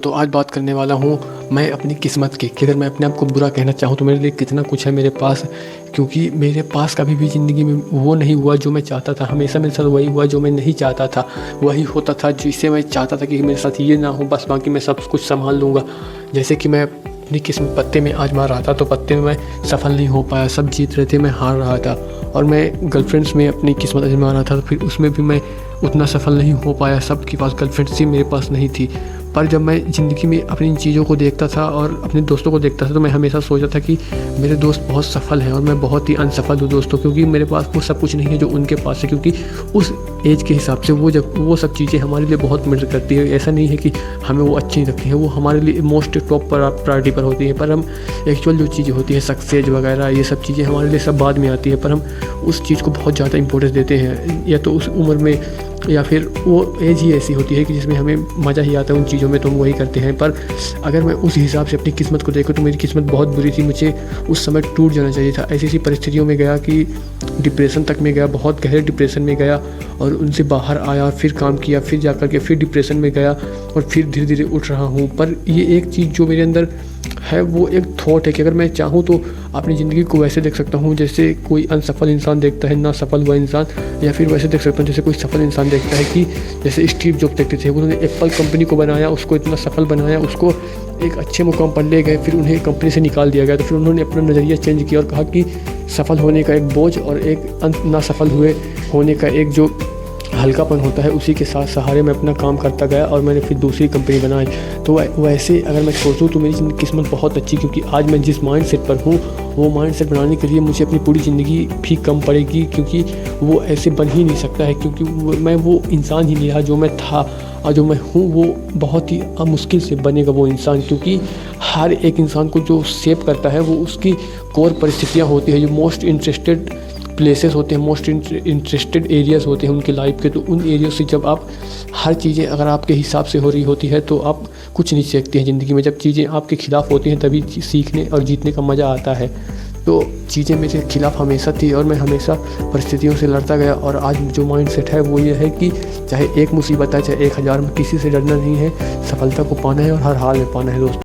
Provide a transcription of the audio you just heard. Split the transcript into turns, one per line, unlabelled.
तो आज बात करने वाला हूँ मैं अपनी किस्मत की कि अगर मैं अपने आप को बुरा कहना चाहूँ तो मेरे लिए कितना कुछ है मेरे पास। क्योंकि मेरे पास कभी भी ज़िंदगी में वो नहीं हुआ जो मैं चाहता था, हमेशा मेरे साथ वही हुआ जो मैं नहीं चाहता था। वही होता था जिसे मैं चाहता था कि मेरे साथ ये ना हो, बस बाकी मैं सब कुछ संभाल लूँगा। जैसे कि मैं अपनी किस्मत पत्ते में आजमा रहा था तो पत्ते में मैं सफल नहीं हो पाया, सब जीत रहे थे, मैं हार रहा था। और मैं गर्लफ्रेंड्स में अपनी किस्मत आजमा रहा था तो फिर उसमें भी मैं उतना सफल नहीं हो पाया। सबके पास गर्लफ्रेंड्स थी, मेरे पास नहीं थी। पर जब मैं ज़िंदगी में अपनी इन चीज़ों को देखता था और अपने दोस्तों को देखता था तो मैं हमेशा सोचता था कि मेरे दोस्त बहुत सफल हैं और मैं बहुत ही अनसफल हूँ दोस्तों, क्योंकि मेरे पास वो सब कुछ नहीं है जो उनके पास है। क्योंकि उस एज के हिसाब से वो सब चीज़ें हमारे लिए बहुत मैटर करती है। ऐसा नहीं है कि हमें वो अच्छी नहीं लगती हैं, वो हमारे लिए मोस्ट टॉप प्रायोरिटी पर होती है। पर हम एक्चुअल जो चीज़ें होती है सक्सेस वगैरह ये सब चीज़ें हमारे लिए सब बाद में आती है, पर हम उस चीज़ को बहुत ज़्यादा इंपॉर्टेंस देते हैं। या तो उस उम्र में या फिर वो एज ही ऐसी होती है कि जिसमें हमें मज़ा ही आता है उन चीज़ों में, तो हम वही करते हैं। पर अगर मैं उस हिसाब से अपनी किस्मत को देखूँ तो मेरी किस्मत बहुत बुरी थी। मुझे उस समय टूट जाना चाहिए था। ऐसी परिस्थितियों में गया कि डिप्रेशन तक में गया, बहुत गहरे डिप्रेशन में गया और उनसे बाहर आया, फिर काम किया, फिर जा कर के फिर डिप्रेशन में गया और फिर धीरे धीरे उठ रहा हूँ। पर ये एक चीज़ जो मेरे अंदर है वो एक थॉट है कि अगर मैं चाहूँ तो अपनी ज़िंदगी को वैसे देख सकता हूँ जैसे कोई अनसफल इंसान देखता है, ना सफल हुआ इंसान, या फिर वैसे देख सकता हूँ जैसे कोई सफल इंसान देखता है कि जैसे स्टीव जॉब्स देखते थे, उन्होंने एप्पल कंपनी को बनाया, उसको इतना सफल बनाया, उसको एक अच्छे मुकाम पर ले गए, फिर उन्हें कंपनी से निकाल दिया गया। तो फिर उन्होंने अपना नज़रिया चेंज किया और कहा कि सफल होने का एक बोझ और एक ना सफल होने का एक जो हल्कापन होता है उसी के साथ सहारे मैं अपना काम करता गया और मैंने फिर दूसरी कंपनी बनाई। तो वैसे अगर मैं सोचूं तो मेरी किस्मत बहुत अच्छी, क्योंकि आज मैं जिस माइंड सेट पर हूँ वो माइंड सेट बनाने के लिए मुझे अपनी पूरी ज़िंदगी भी कम पड़ेगी, क्योंकि वो ऐसे बन ही नहीं सकता है। क्योंकि मैं वो इंसान ही नहीं रहा जो मैं था, और जो मैं हूँ वो बहुत ही मुश्किल से बनेगा वो इंसान। क्योंकि हर एक इंसान को जो शेप करता है वो उसकी कोर परिस्थितियाँ होती है, जो मोस्ट इंटरेस्टेड प्लेसेस होते हैं, मोस्ट इंटरेस्टेड एरियाज़ होते हैं उनके लाइफ के। तो उन एरिया से जब आप हर चीज़ें अगर आपके हिसाब से हो रही होती है तो आप कुछ नहीं सीखते हैं ज़िंदगी में। जब चीज़ें आपके खिलाफ होती हैं तभी सीखने और जीतने का मज़ा आता है। तो चीज़ें मेरे खिलाफ हमेशा थी और मैं हमेशा परिस्थितियों से लड़ता गया। और आज जो माइंड सेट है वो ये है कि चाहे एक मुसीबत है चाहे 1000 में, किसी से डरना नहीं है, सफलता को पाना है और हर हाल में पाना है दोस्तों।